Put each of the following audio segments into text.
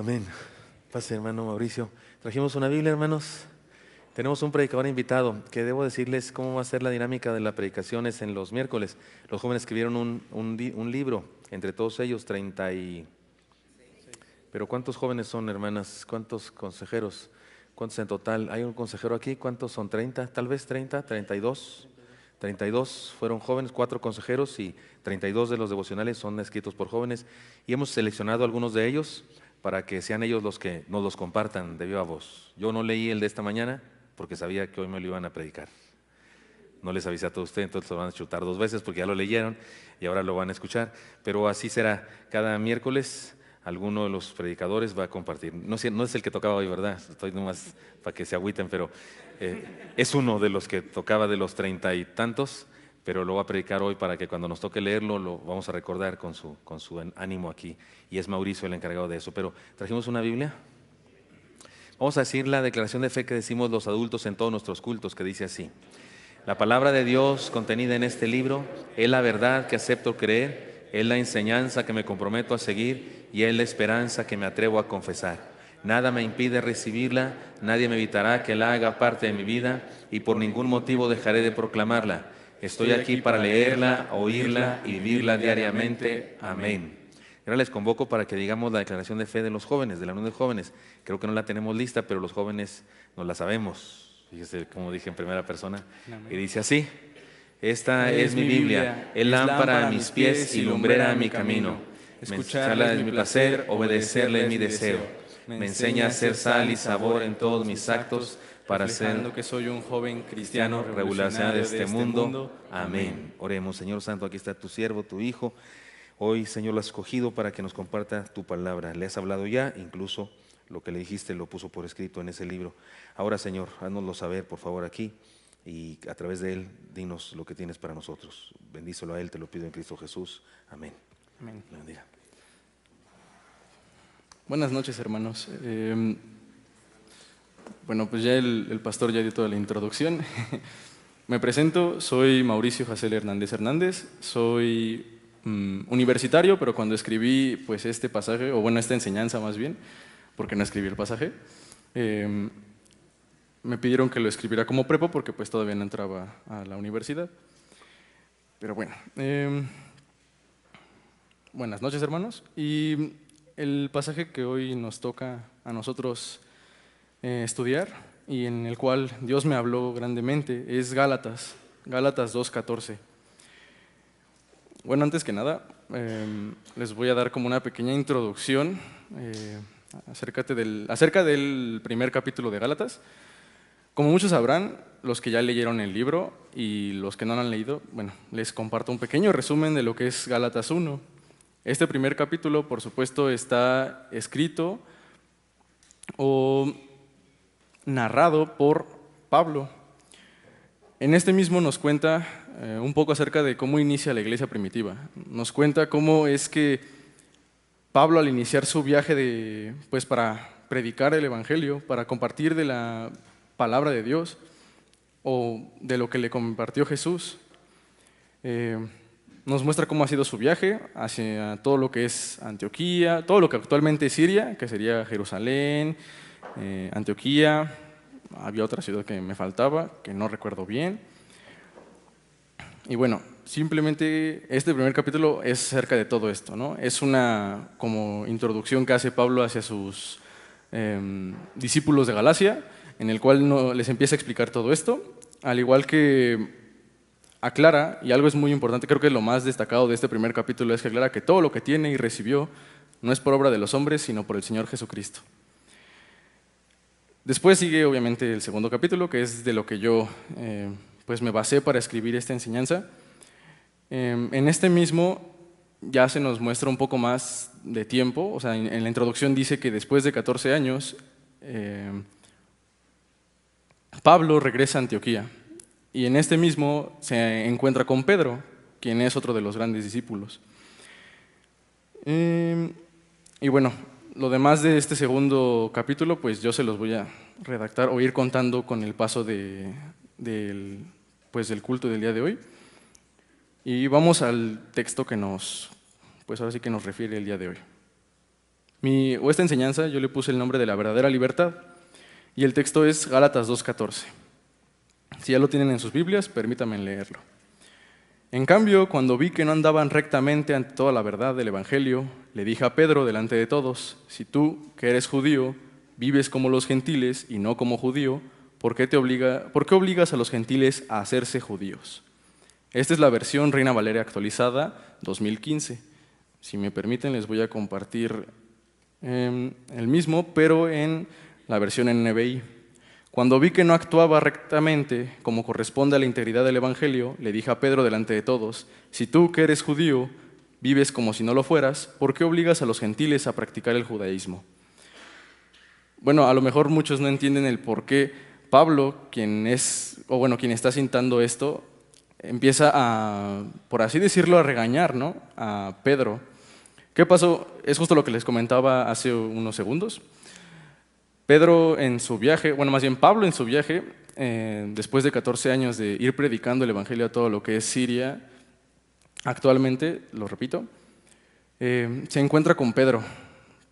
Amén. Pase, hermano Mauricio. Trajimos una Biblia, hermanos. Tenemos un predicador invitado, que debo decirles cómo va a ser la dinámica de las predicaciones en los miércoles. Los jóvenes escribieron un libro, entre todos ellos 30 y... Pero ¿cuántos jóvenes son, hermanas? ¿Cuántos consejeros? ¿Cuántos en total? ¿Hay un consejero aquí? ¿Cuántos son? ¿30? Tal vez 30, 32. 32 fueron jóvenes, 4 consejeros y 32 de los devocionales son escritos por jóvenes. Y hemos seleccionado algunos de ellos para que sean ellos los que nos los compartan de viva voz. Yo no leí el de esta mañana porque sabía que hoy me lo iban a predicar. No les avisé a todos ustedes, entonces lo van a chutar 2 veces porque ya lo leyeron y ahora lo van a escuchar. Pero así será, cada miércoles alguno de los predicadores va a compartir. No es el que tocaba hoy, ¿verdad? Estoy nomás para que se agüiten, pero es uno de los que tocaba de los 30 y tantos, pero lo va a predicar hoy para que cuando nos toque leerlo lo vamos a recordar con su ánimo aquí. Y es Mauricio el encargado de eso. Pero trajimos una Biblia. Vamos a decir la declaración de fe que decimos los adultos en todos nuestros cultos, que dice así: la palabra de Dios contenida en este libro es la verdad que acepto creer, es la enseñanza que me comprometo a seguir y es la esperanza que me atrevo a confesar. Nada me impide recibirla, nadie me evitará que la haga parte de mi vida y por ningún motivo dejaré de proclamarla. Estoy aquí para leerla, oírla y vivirla diariamente. Amén. Ahora les convoco para que digamos la declaración de fe de los jóvenes, de la unión de jóvenes. Creo que no la tenemos lista, pero los jóvenes nos la sabemos. Fíjese como dije en primera persona. Y dice así: esta es mi Biblia, es lámpara a mis pies y lumbrera a mi camino. Escucharla es mi placer, obedecerle es mi deseo. Me enseña a hacer sal y sabor en todos mis actos, para hacer que soy un joven cristiano revolucionario de este mundo. Amén. Oremos. Señor Santo, aquí está tu siervo, tu hijo. Hoy, Señor, lo has escogido para que nos comparta tu palabra. Le has hablado ya, incluso lo que le dijiste lo puso por escrito en ese libro. Ahora, Señor, háznoslo saber, por favor, aquí, y a través de él, dinos lo que tienes para nosotros. Bendícelo a él, te lo pido en Cristo Jesús. Amén. Amén. Le bendiga. Buenas noches, hermanos. Bueno, pues ya el pastor ya dio toda la introducción. Me presento, soy Mauricio Jacel Hernández Hernández, soy universitario, pero cuando escribí pues este pasaje, o bueno, esta enseñanza más bien, porque no escribí el pasaje, me pidieron que lo escribiera como prepo porque pues todavía no entraba a la universidad. Pero bueno, buenas noches, hermanos. Y el pasaje que hoy nos toca a nosotros estudiar y en el cual Dios me habló grandemente es Gálatas 2:14. Bueno, antes que nada, les voy a dar como una pequeña introducción acerca del primer capítulo de Gálatas. Como muchos sabrán, los que ya leyeron el libro y los que no lo han leído, bueno, les comparto un pequeño resumen de lo que es Gálatas 1. Este primer capítulo, por supuesto, está escrito o narrado por Pablo. En este mismo nos cuenta un poco acerca de cómo inicia la iglesia primitiva. Nos cuenta cómo es que Pablo, al iniciar su viaje pues para predicar el evangelio, para compartir de la palabra de Dios o de lo que le compartió Jesús, nos muestra cómo ha sido su viaje hacia todo lo que es Antioquía, todo lo que actualmente es Siria, que sería Jerusalén, Antioquía. Había otra ciudad que me faltaba, que no recuerdo bien. Y bueno, simplemente este primer capítulo es acerca de todo esto, ¿no? Es una como introducción que hace Pablo hacia sus discípulos de Galacia, en el cual les empieza a explicar todo esto, al igual que aclara, y algo es muy importante, creo que lo más destacado de este primer capítulo es que aclara que todo lo que tiene y recibió no es por obra de los hombres, sino por el Señor Jesucristo. Después sigue obviamente el segundo capítulo, que es de lo que yo pues me basé para escribir esta enseñanza. En este mismo ya se nos muestra un poco más de tiempo, o sea, en la introducción dice que después de 14 años Pablo regresa a Antioquía y en este mismo se encuentra con Pedro, quien es otro de los grandes discípulos. Y bueno, lo demás de este segundo capítulo, pues yo se los voy a redactar o ir contando con el paso del culto del día de hoy. Y vamos al texto que pues ahora sí que nos refiere el día de hoy. Esta enseñanza yo le puse el nombre de la verdadera libertad y el texto es Gálatas 2:14. Si ya lo tienen en sus Biblias, permítanme leerlo. En cambio, cuando vi que no andaban rectamente ante toda la verdad del Evangelio, le dije a Pedro delante de todos: si tú, que eres judío, vives como los gentiles y no como judío, ¿por qué obligas a los gentiles a hacerse judíos? Esta es la versión Reina Valera actualizada 2015. Si me permiten, les voy a compartir el mismo, pero en la versión NBI. Cuando vi que no actuaba rectamente como corresponde a la integridad del Evangelio, le dije a Pedro delante de todos: si tú, que eres judío, vives como si no lo fueras, ¿por qué obligas a los gentiles a practicar el judaísmo? Bueno, a lo mejor muchos no entienden el por qué Pablo, quien está citando esto, empieza a, por así decirlo, a regañar, ¿no?, a Pedro. ¿Qué pasó? Es justo lo que les comentaba hace unos segundos. Pablo en su viaje, después de 14 años de ir predicando el Evangelio a todo lo que es Siria, actualmente, lo repito, se encuentra con Pedro.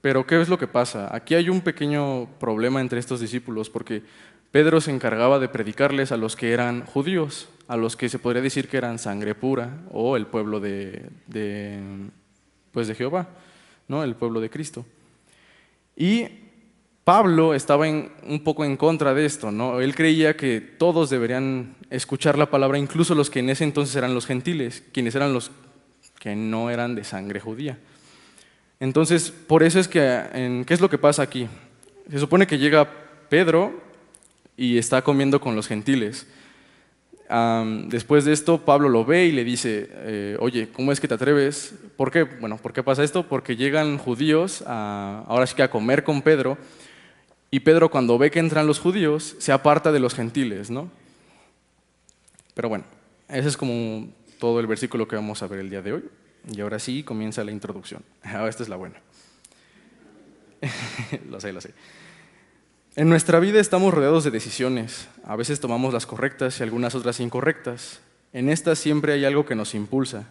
Pero ¿qué es lo que pasa? Aquí hay un pequeño problema entre estos discípulos, porque Pedro se encargaba de predicarles a los que eran judíos, a los que se podría decir que eran sangre pura, o el pueblo de Jehová, ¿no?, el pueblo de Cristo. Y Pablo estaba un poco en contra de esto, ¿no? Él creía que todos deberían escuchar la palabra, incluso los que en ese entonces eran los gentiles, quienes eran los que no eran de sangre judía. Entonces, por eso es que, ¿qué es lo que pasa aquí? Se supone que llega Pedro y está comiendo con los gentiles. Después de esto, Pablo lo ve y le dice: oye, ¿cómo es que te atreves? ¿Por qué? Bueno, ¿por qué pasa esto? Porque llegan judíos ahora sí que a comer con Pedro, y Pedro, cuando ve que entran los judíos, se aparta de los gentiles, ¿no? Pero bueno, ese es como todo el versículo que vamos a ver el día de hoy. Y ahora sí comienza la introducción. Esta es la buena. Lo sé. En nuestra vida estamos rodeados de decisiones. A veces tomamos las correctas y algunas otras incorrectas. En estas siempre hay algo que nos impulsa.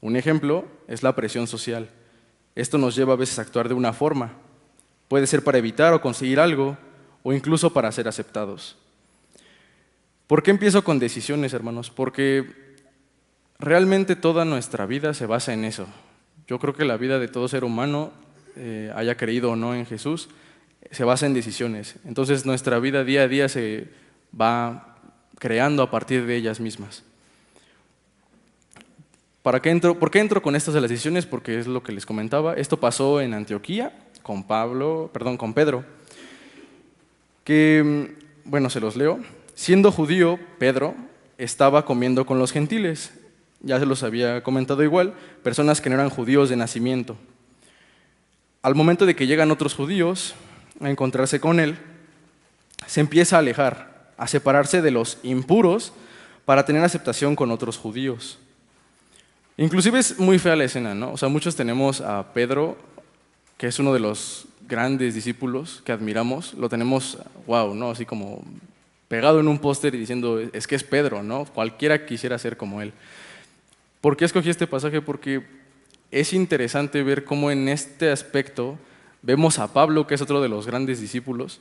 Un ejemplo es la presión social. Esto nos lleva a veces a actuar de una forma. Puede ser para evitar o conseguir algo, o incluso para ser aceptados. ¿Por qué empiezo con decisiones, hermanos? Porque realmente toda nuestra vida se basa en eso. Yo creo que la vida de todo ser humano, haya creído o no en Jesús, se basa en decisiones. Entonces nuestra vida día a día se va creando a partir de ellas mismas. ¿Por qué entro con estas de las decisiones? Porque es lo que les comentaba. Esto pasó en Antioquía con Pedro, que, bueno, se los leo. Siendo judío, Pedro estaba comiendo con los gentiles. Ya se los había comentado igual, personas que no eran judíos de nacimiento. Al momento de que llegan otros judíos a encontrarse con él, se empieza a alejar, a separarse de los impuros para tener aceptación con otros judíos. Inclusive es muy fea la escena, ¿no? O sea, muchos tenemos a Pedro, que es uno de los grandes discípulos que admiramos, lo tenemos, wow, ¿no?, así como pegado en un póster y diciendo: es que es Pedro, ¿no? Cualquiera quisiera ser como él. ¿Por qué escogí este pasaje? Porque es interesante ver cómo en este aspecto vemos a Pablo, que es otro de los grandes discípulos,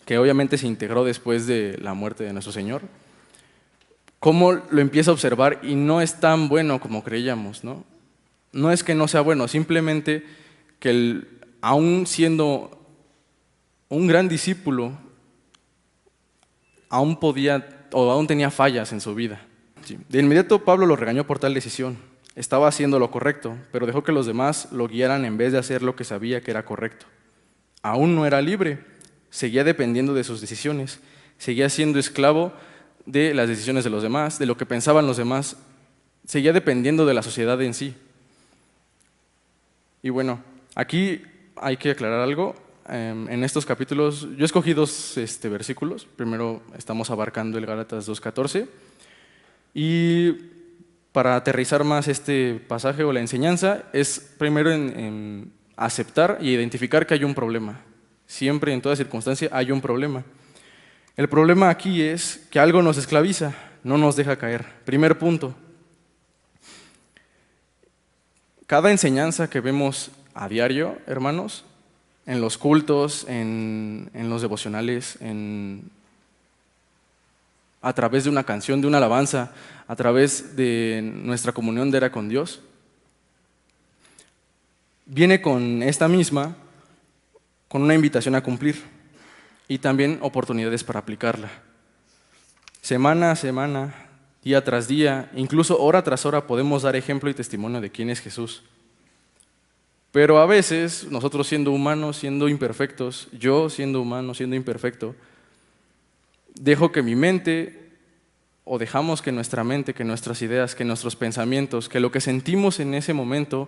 que obviamente se integró después de la muerte de nuestro Señor, cómo lo empieza a observar y no es tan bueno como creíamos, ¿no? No es que no sea bueno, simplemente que él, aún siendo un gran discípulo, aún tenía fallas en su vida. Sí. De inmediato Pablo lo regañó por tal decisión. Estaba haciendo lo correcto, pero dejó que los demás lo guiaran en vez de hacer lo que sabía que era correcto. Aún no era libre, seguía dependiendo de sus decisiones, seguía siendo esclavo de las decisiones de los demás, de lo que pensaban los demás, seguía dependiendo de la sociedad en sí. Y bueno, aquí hay que aclarar algo. En estos capítulos, yo escogí dos versículos. Primero estamos abarcando el Gálatas 2:14. Y para aterrizar más este pasaje o la enseñanza, es primero en aceptar y identificar que hay un problema. Siempre, en toda circunstancia, hay un problema. El problema aquí es que algo nos esclaviza, no nos deja caer. Primer punto. Cada enseñanza que vemos a diario, hermanos, en los cultos, en los devocionales, a través de una canción, de una alabanza, a través de nuestra comunión diaria con Dios, viene con esta misma, con una invitación a cumplir y también oportunidades para aplicarla. Semana a semana, día tras día, incluso hora tras hora podemos dar ejemplo y testimonio de quién es Jesús. Pero a veces, nosotros siendo humanos, siendo imperfectos, yo siendo humano, siendo imperfecto, dejo que mi mente, o dejamos que nuestra mente, que nuestras ideas, que nuestros pensamientos, que lo que sentimos en ese momento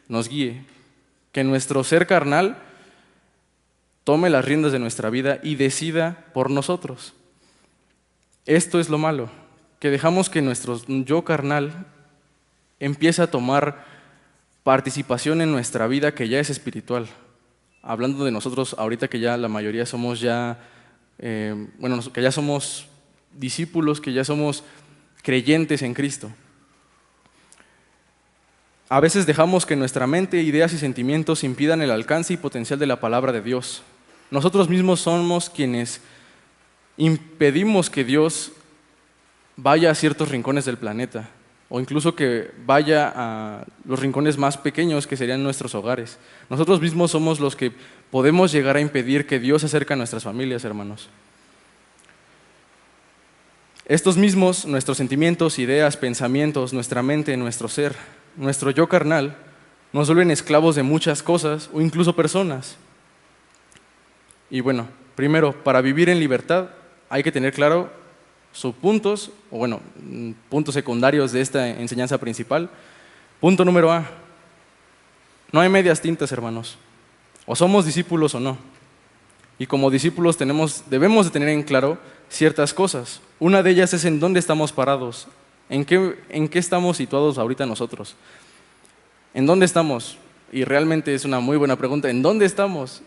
nos guíe, que nuestro ser carnal tome las riendas de nuestra vida y decida por nosotros. Esto es lo malo, que dejamos que nuestro yo carnal empiece a tomar participación en nuestra vida que ya es espiritual. Hablando de nosotros ahorita que ya la mayoría somos que ya somos discípulos, que ya somos creyentes en Cristo. A veces dejamos que nuestra mente, ideas y sentimientos impidan el alcance y potencial de la palabra de Dios. Nosotros mismos somos quienes impedimos que Dios vaya a ciertos rincones del planeta, o incluso que vaya a los rincones más pequeños que serían nuestros hogares. Nosotros mismos somos los que podemos llegar a impedir que Dios se acerque a nuestras familias, hermanos. Estos mismos, nuestros sentimientos, ideas, pensamientos, nuestra mente, nuestro ser, nuestro yo carnal, nos vuelven esclavos de muchas cosas o incluso personas. Y bueno, primero, para vivir en libertad hay que tener claro puntos secundarios de esta enseñanza principal. Punto número A: no hay medias tintas, hermanos. O somos discípulos o no. Y como discípulos debemos de tener en claro ciertas cosas. Una de ellas es en dónde estamos parados, en qué estamos situados ahorita nosotros. ¿En dónde estamos? Y realmente es una muy buena pregunta. ¿En dónde estamos?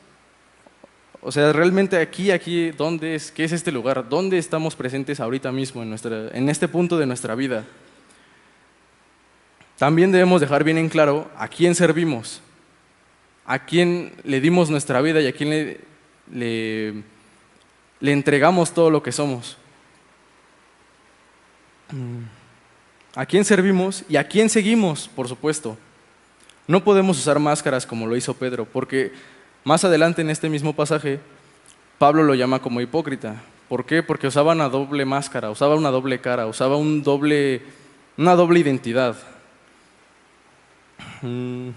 O sea, realmente aquí, ¿dónde es? ¿Qué es este lugar? ¿Dónde estamos presentes ahorita mismo en este punto de nuestra vida? También debemos dejar bien en claro a quién servimos, a quién le dimos nuestra vida y a quién le entregamos todo lo que somos. ¿A quién servimos y a quién seguimos, por supuesto? No podemos usar máscaras como lo hizo Pedro, porque más adelante en este mismo pasaje, Pablo lo llama como hipócrita. ¿Por qué? Porque usaba una doble máscara, usaba una doble cara, usaba una doble identidad. No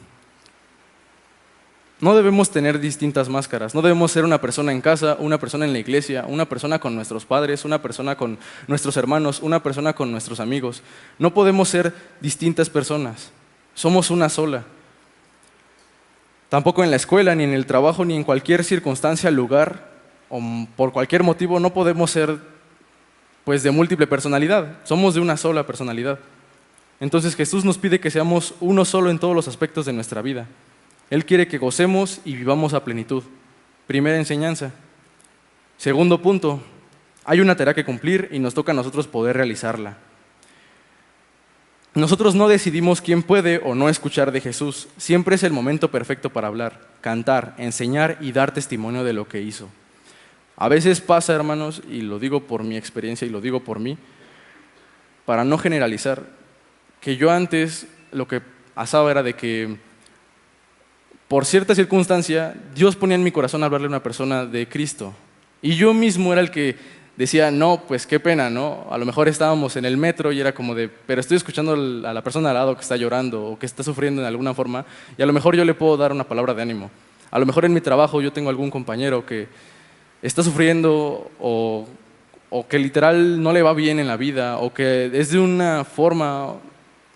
debemos tener distintas máscaras, no debemos ser una persona en casa, una persona en la iglesia, una persona con nuestros padres, una persona con nuestros hermanos, una persona con nuestros amigos. No podemos ser distintas personas, somos una sola. Tampoco en la escuela, ni en el trabajo, ni en cualquier circunstancia, lugar, o por cualquier motivo, no podemos ser de múltiple personalidad. Somos de una sola personalidad. Entonces Jesús nos pide que seamos uno solo en todos los aspectos de nuestra vida. Él quiere que gocemos y vivamos a plenitud. Primera enseñanza. Segundo punto, hay una tarea que cumplir y nos toca a nosotros poder realizarla. Nosotros no decidimos quién puede o no escuchar de Jesús. Siempre es el momento perfecto para hablar, cantar, enseñar y dar testimonio de lo que hizo. A veces pasa, hermanos, y lo digo por mi experiencia y lo digo por mí, para no generalizar, que yo antes lo que pasaba era de que por cierta circunstancia Dios ponía en mi corazón hablarle a una persona de Cristo. Y yo mismo era el que decía, no, pues qué pena, ¿no? A lo mejor estábamos en el metro y era como pero estoy escuchando a la persona al lado que está llorando o que está sufriendo de alguna forma y a lo mejor yo le puedo dar una palabra de ánimo. A lo mejor en mi trabajo yo tengo algún compañero que está sufriendo o que literal no le va bien en la vida o que es de una forma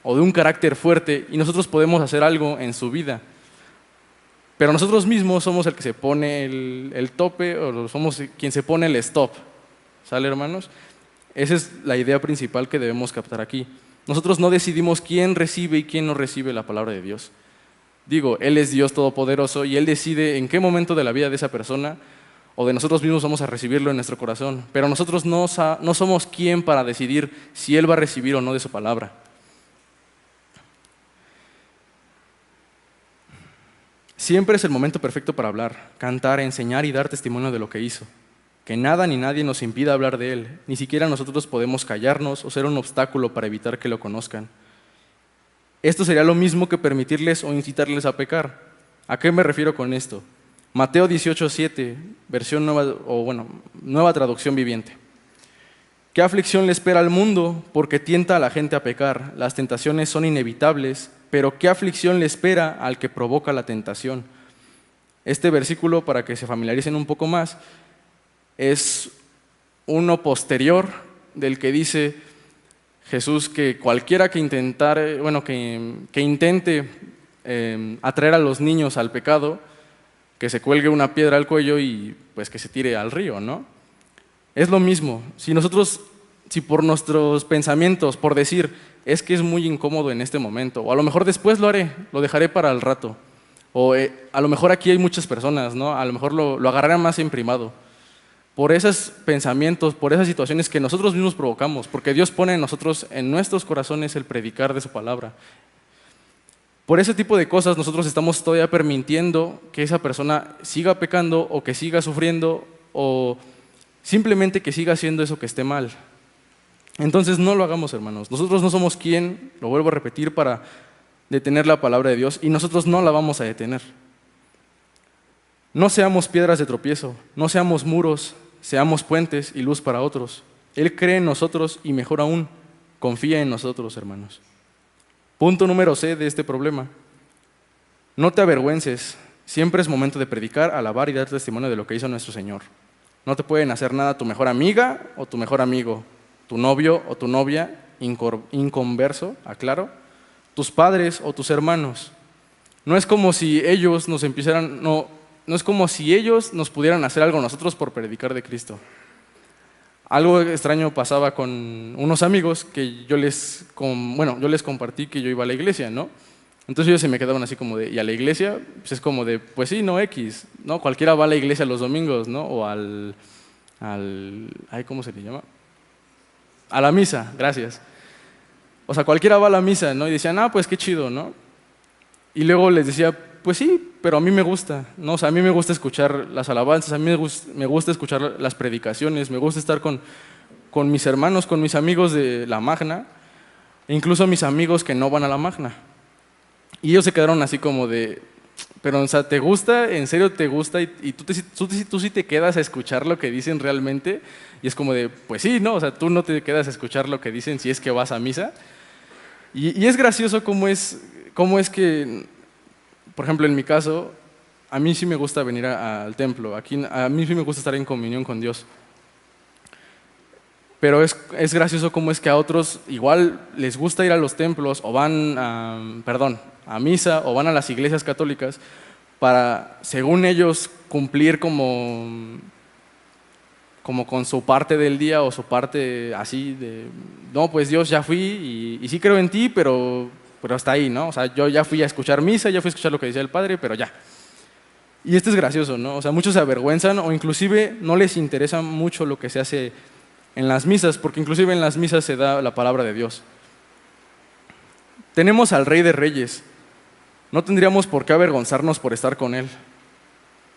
o de un carácter fuerte y nosotros podemos hacer algo en su vida. Pero nosotros mismos somos el que se pone el tope o somos quien se pone el stop. ¿Sale, hermanos? Esa es la idea principal que debemos captar aquí. Nosotros no decidimos quién recibe y quién no recibe la palabra de Dios. Digo, Él es Dios todopoderoso y Él decide en qué momento de la vida de esa persona o de nosotros mismos vamos a recibirlo en nuestro corazón. Pero nosotros no somos quien para decidir si Él va a recibir o no de su palabra. Siempre es el momento perfecto para hablar, cantar, enseñar y dar testimonio de lo que hizo. Que nada ni nadie nos impida hablar de Él, ni siquiera nosotros podemos callarnos o ser un obstáculo para evitar que lo conozcan. Esto sería lo mismo que permitirles o incitarles a pecar. ¿A qué me refiero con esto? Mateo 18:7, versión nueva traducción viviente. ¿Qué aflicción le espera al mundo? Porque tienta a la gente a pecar. Las tentaciones son inevitables, pero ¿qué aflicción le espera al que provoca la tentación? Este versículo, para que se familiaricen un poco más, es uno posterior del que dice Jesús que cualquiera que intente atraer a los niños al pecado, que se cuelgue una piedra al cuello y pues que se tire al río, ¿no? Es lo mismo. Si por nuestros pensamientos, por decir, es que es muy incómodo en este momento, o a lo mejor después lo haré, lo dejaré para el rato, o a lo mejor aquí hay muchas personas, ¿no? A lo mejor lo agarrarán más imprimado. Por esos pensamientos, por esas situaciones que nosotros mismos provocamos, porque Dios pone en nosotros, en nuestros corazones, el predicar de su palabra. Por ese tipo de cosas nosotros estamos todavía permitiendo que esa persona siga pecando o que siga sufriendo o simplemente que siga haciendo eso que esté mal. Entonces no lo hagamos, hermanos. Nosotros no somos quien, lo vuelvo a repetir, para detener la palabra de Dios y nosotros no la vamos a detener. No seamos piedras de tropiezo, no seamos muros, seamos puentes y luz para otros. Él cree en nosotros y mejor aún, confía en nosotros, hermanos. Punto número C de este problema. No te avergüences. Siempre es momento de predicar, alabar y dar testimonio de lo que hizo nuestro Señor. No te pueden hacer nada tu mejor amiga o tu mejor amigo, tu novio o tu novia, inconverso, aclaro, tus padres o tus hermanos. No es como si ellos nos es como si ellos nos pudieran hacer algo a nosotros por predicar de Cristo. Algo extraño pasaba con unos amigos que yo les compartí que yo iba a la iglesia, ¿no? Entonces ellos se me quedaban así como de, ¿y a la iglesia? Pues es como de, pues sí, no X, ¿no? Cualquiera va a la iglesia los domingos, ¿no? O ¿cómo se le llama? A la misa, gracias. O sea, cualquiera va a la misa, ¿no? Y decían, pues qué chido, ¿no? Y luego les decía, pues sí, pero a mí me gusta, ¿no? O sea, a mí me gusta escuchar las alabanzas, a mí me gusta escuchar las predicaciones, me gusta estar con mis hermanos, con mis amigos de la Magna, e incluso mis amigos que no van a la Magna. Y ellos se quedaron así como de, pero, o sea, ¿te gusta? ¿En serio te gusta? ¿Y tú sí te quedas a escuchar lo que dicen realmente? Y es como de, pues sí, ¿no? O sea, tú no te quedas a escuchar lo que dicen si es que vas a misa. Y es gracioso cómo es que, por ejemplo, en mi caso, a mí sí me gusta venir al templo, a mí sí me gusta estar en comunión con Dios. Pero es gracioso cómo es que a otros igual les gusta ir a los templos o van a misa o van a las iglesias católicas para, según ellos, cumplir como con su parte del día o su parte así de, no, pues Dios, ya fui y sí creo en ti, pero hasta ahí, ¿no? O sea, yo ya fui a escuchar misa, ya fui a escuchar lo que decía el Padre, pero ya. Y esto es gracioso, ¿no? O sea, muchos se avergüenzan o inclusive no les interesa mucho lo que se hace en las misas, porque inclusive en las misas se da la palabra de Dios. Tenemos al Rey de Reyes. No tendríamos por qué avergonzarnos por estar con Él.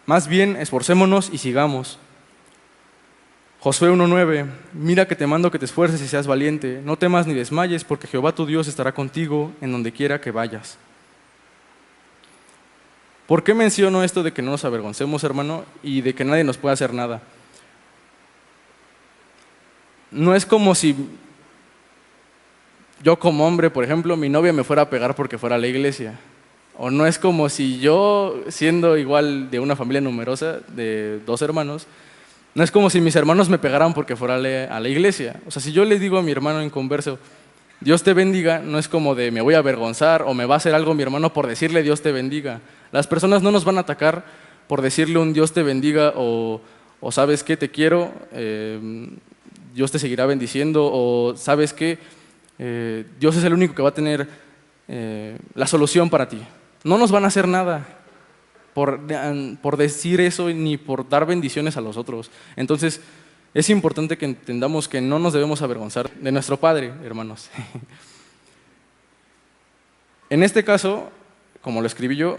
Más bien, esforcémonos y sigamos. Josué 1:9, mira que te mando que te esfuerces y seas valiente, no temas ni desmayes, porque Jehová tu Dios estará contigo en donde quiera que vayas. ¿Por qué menciono esto de que no nos avergoncemos, hermano, y de que nadie nos pueda hacer nada? No es como si yo como hombre, por ejemplo, mi novia me fuera a pegar porque fuera a la iglesia. O no es como si yo, siendo igual de una familia numerosa, de 2 hermanos, no es como si mis hermanos me pegaran porque fuera a la iglesia. O sea, si yo le digo a mi hermano inconverso, Dios te bendiga, no es como de me voy a avergonzar o me va a hacer algo mi hermano por decirle Dios te bendiga. Las personas no nos van a atacar por decirle un Dios te bendiga o sabes qué, te quiero, Dios te seguirá bendiciendo o sabes qué, Dios es el único que va a tener la solución para ti. No nos van a hacer nada por decir eso ni por dar bendiciones a los otros. Entonces, es importante que entendamos que no nos debemos avergonzar de nuestro Padre, hermanos. En este caso, como lo escribí yo,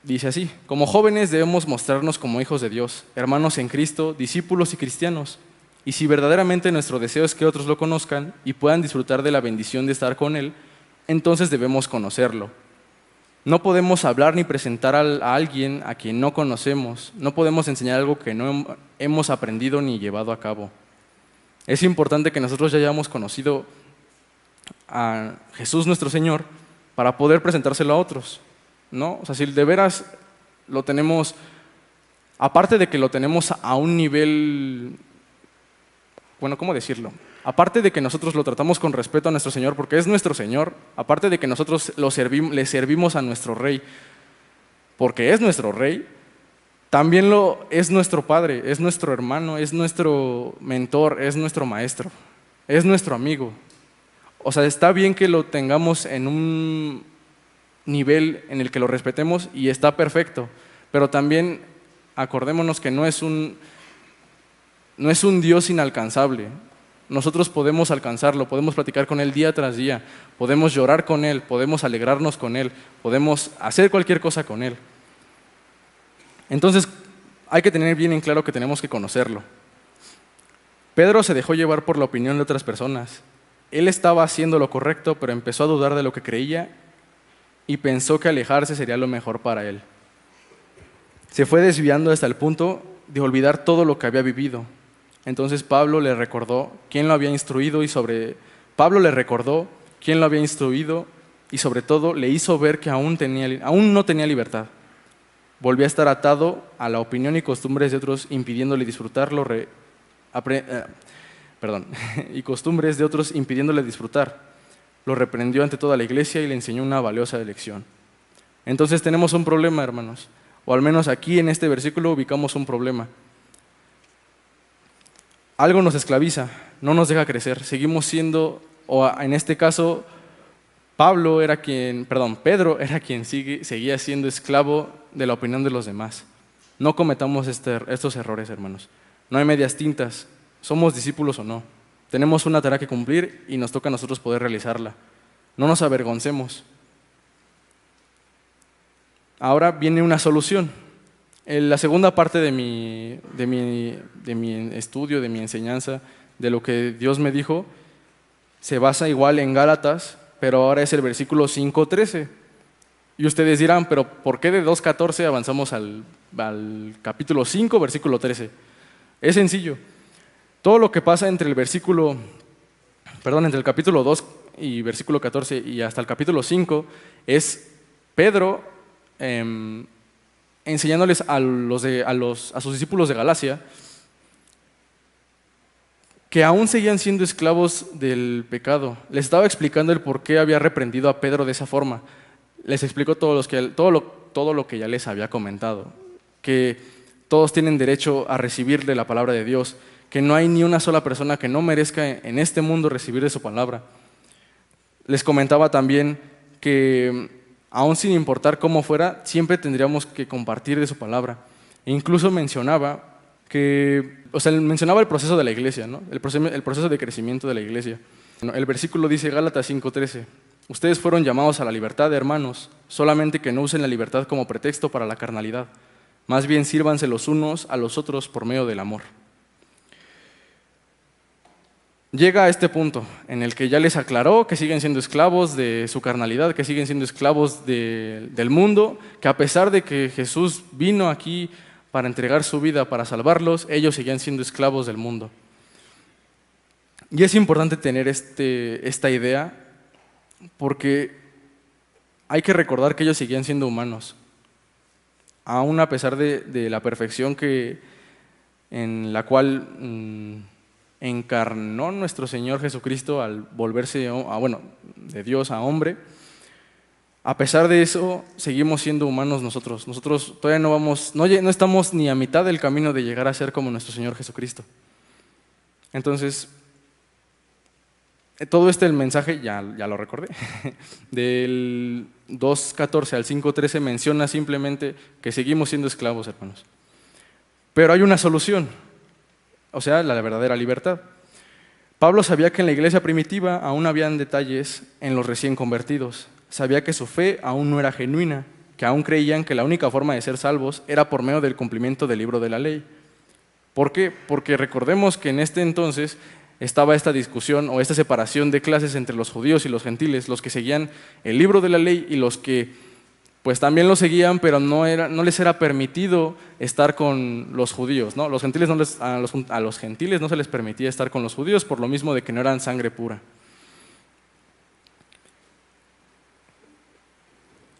dice así: como jóvenes debemos mostrarnos como hijos de Dios, hermanos en Cristo, discípulos y cristianos. Y si verdaderamente nuestro deseo es que otros lo conozcan y puedan disfrutar de la bendición de estar con Él, entonces debemos conocerlo. No podemos hablar ni presentar a alguien a quien no conocemos. No podemos enseñar algo que no hemos aprendido ni llevado a cabo. Es importante que nosotros ya hayamos conocido a Jesús nuestro Señor para poder presentárselo a otros, ¿no? O sea, si de veras lo tenemos, aparte de que lo tenemos a un nivel, bueno, ¿cómo decirlo? Aparte de que nosotros lo tratamos con respeto a nuestro Señor, porque es nuestro Señor, aparte de que nosotros le servimos a nuestro Rey, porque es nuestro Rey, también es nuestro Padre, es nuestro hermano, es nuestro mentor, es nuestro maestro, es nuestro amigo. O sea, está bien que lo tengamos en un nivel en el que lo respetemos y está perfecto, pero también acordémonos que no es un Dios inalcanzable. Nosotros podemos alcanzarlo, podemos platicar con Él día tras día, podemos llorar con Él, podemos alegrarnos con Él, podemos hacer cualquier cosa con Él. Entonces, hay que tener bien en claro que tenemos que conocerlo. Pedro se dejó llevar por la opinión de otras personas. Él estaba haciendo lo correcto, pero empezó a dudar de lo que creía y pensó que alejarse sería lo mejor para él. Se fue desviando hasta el punto de olvidar todo lo que había vivido. Entonces Pablo le recordó quién lo había instruido y sobre todo le hizo ver que aún no tenía libertad. Volvió a estar atado a la opinión y costumbres de otros, impidiéndole disfrutarlo, y costumbres de otros impidiéndole disfrutar. Lo reprendió ante toda la iglesia y le enseñó una valiosa lección. Entonces tenemos un problema, hermanos, o al menos aquí en este versículo ubicamos un problema. Algo nos esclaviza, no nos deja crecer, seguimos siendo, o en este caso, Pedro era quien seguía siendo esclavo de la opinión de los demás. No cometamos estos errores, hermanos. No hay medias tintas, somos discípulos o no. Tenemos una tarea que cumplir y nos toca a nosotros poder realizarla. No nos avergoncemos. Ahora viene una solución. En la segunda parte de mi estudio, de mi enseñanza, de lo que Dios me dijo, se basa igual en Gálatas, pero ahora es el versículo 5:13. Y ustedes dirán, pero ¿por qué de 2:14 avanzamos al capítulo 5, versículo 13? Es sencillo. Todo lo que pasa entre el capítulo 2 y versículo 14 y hasta el capítulo 5 es Pedro enseñándoles a sus discípulos de Galacia que aún seguían siendo esclavos del pecado. Les estaba explicando el por qué había reprendido a Pedro de esa forma. Les explicó todo lo que ya les había comentado, que todos tienen derecho a recibir de la palabra de Dios, que no hay ni una sola persona que no merezca en este mundo recibir de su palabra. Les comentaba también que aún sin importar cómo fuera, siempre tendríamos que compartir de su palabra. E incluso mencionaba el proceso de la iglesia, ¿no? El proceso de crecimiento de la iglesia. El versículo dice, Gálatas 5:13, ustedes fueron llamados a la libertad, hermanos, solamente que no usen la libertad como pretexto para la carnalidad. Más bien sírvanse los unos a los otros por medio del amor. Llega a este punto en el que ya les aclaró que siguen siendo esclavos de su carnalidad, que siguen siendo esclavos del mundo, que a pesar de que Jesús vino aquí para entregar su vida, para salvarlos, ellos seguían siendo esclavos del mundo. Y es importante tener esta idea porque hay que recordar que ellos seguían siendo humanos, aún a pesar de la perfección en la cual encarnó nuestro Señor Jesucristo al volverse de Dios a hombre. A pesar de eso, seguimos siendo humanos nosotros. Nosotros todavía no estamos ni a mitad del camino de llegar a ser como nuestro Señor Jesucristo. Entonces, todo el mensaje, ya lo recordé, del 2:14 al 5:13 menciona simplemente que seguimos siendo esclavos, hermanos. Pero hay una solución, o sea, la verdadera libertad. Pablo sabía que en la iglesia primitiva aún habían detalles en los recién convertidos. Sabía que su fe aún no era genuina que aún creían que la única forma de ser salvos era por medio del cumplimiento del libro de la ley. ¿Por qué? Porque recordemos que en este entonces estaba esta discusión o esta separación de clases entre los judíos y los gentiles, los que seguían el libro de la ley y los que pues también lo seguían, pero no les era permitido estar con los judíos, ¿no? Los gentiles a los gentiles no se les permitía estar con los judíos por lo mismo de que no eran sangre pura.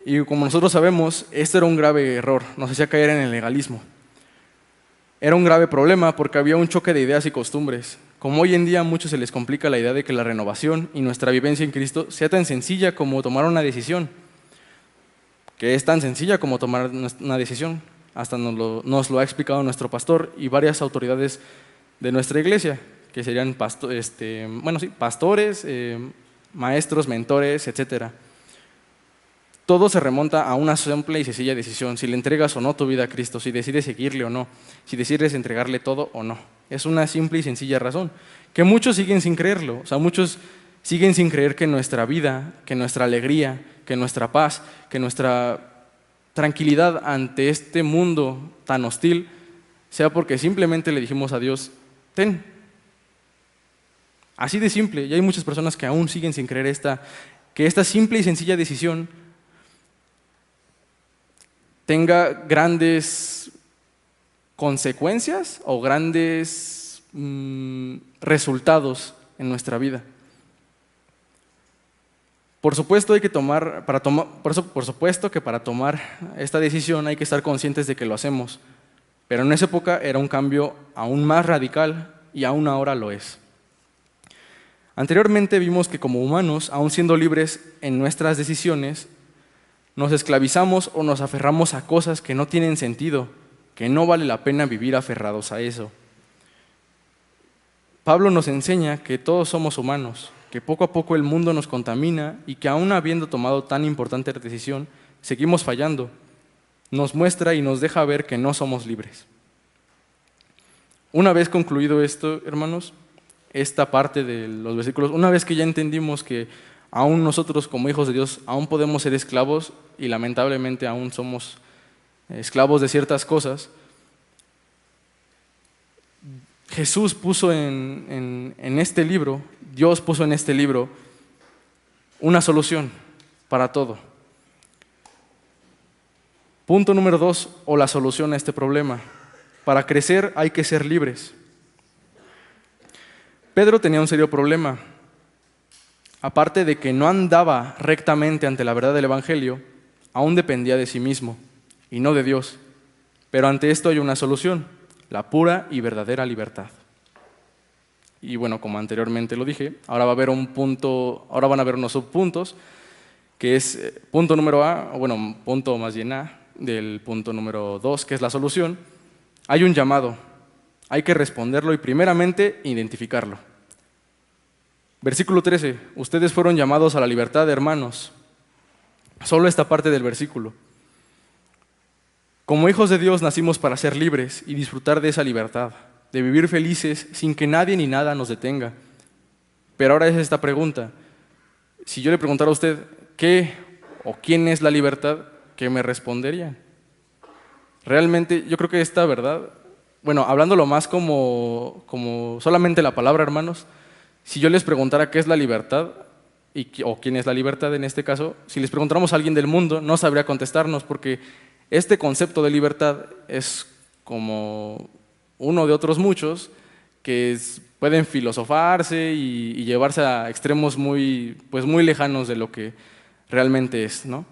Y como nosotros sabemos, este era un grave error, nos hacía caer en el legalismo. Era un grave problema porque había un choque de ideas y costumbres. Como hoy en día a muchos se les complica la idea de que la renovación y nuestra vivencia en Cristo sea tan sencilla como tomar una decisión, que es tan sencilla como tomar una decisión. Hasta nos lo ha explicado nuestro pastor y varias autoridades de nuestra iglesia, que serían pastores, maestros, mentores, etcétera. Todo se remonta a una simple y sencilla decisión, si le entregas o no tu vida a Cristo, si decides seguirle o no, si decides entregarle todo o no. Es una simple y sencilla razón, que muchos siguen sin creerlo. O sea, muchos siguen sin creer que nuestra vida, que nuestra alegría, que nuestra paz, que nuestra tranquilidad ante este mundo tan hostil sea porque simplemente le dijimos a Dios, ten. Así de simple, y hay muchas personas que aún siguen sin creer que esta simple y sencilla decisión tenga grandes consecuencias o grandes resultados en nuestra vida. Por supuesto que para tomar esta decisión hay que estar conscientes de que lo hacemos, pero en esa época era un cambio aún más radical y aún ahora lo es. Anteriormente vimos que como humanos, aún siendo libres en nuestras decisiones, nos esclavizamos o nos aferramos a cosas que no tienen sentido, que no vale la pena vivir aferrados a eso. Pablo nos enseña que todos somos humanos, que poco a poco el mundo nos contamina y que aún habiendo tomado tan importante decisión, seguimos fallando. Nos muestra y nos deja ver que no somos libres. Una vez concluido esto, hermanos, esta parte de los versículos, una vez que ya entendimos que aún nosotros como hijos de Dios, aún podemos ser esclavos y lamentablemente aún somos esclavos de ciertas cosas, Jesús puso en este libro, Dios puso en este libro una solución para todo. Punto número 2, o la solución a este problema. Para crecer hay que ser libres. Pedro tenía un serio problema. Aparte de que no andaba rectamente ante la verdad del Evangelio, aún dependía de sí mismo y no de Dios. Pero ante esto hay una solución, la pura y verdadera libertad. Y bueno, como anteriormente lo dije, ahora van a haber unos subpuntos, que es punto número A, punto más bien A, del punto número 2, que es la solución. Hay un llamado, hay que responderlo y primeramente identificarlo. Versículo 13, ustedes fueron llamados a la libertad, hermanos. Solo esta parte del versículo. Como hijos de Dios nacimos para ser libres y disfrutar de esa libertad, de vivir felices sin que nadie ni nada nos detenga. Pero ahora es esta pregunta. Si yo le preguntara a usted, ¿qué o quién es la libertad? ¿Qué me respondería? Realmente yo creo que esta verdad, hablándolo más como solamente la palabra, hermanos, si yo les preguntara qué es la libertad o quién es la libertad en este caso, si les preguntáramos a alguien del mundo, no sabría contestarnos porque este concepto de libertad es como uno de otros muchos que pueden filosofarse y llevarse a extremos muy lejanos de lo que realmente es, ¿no?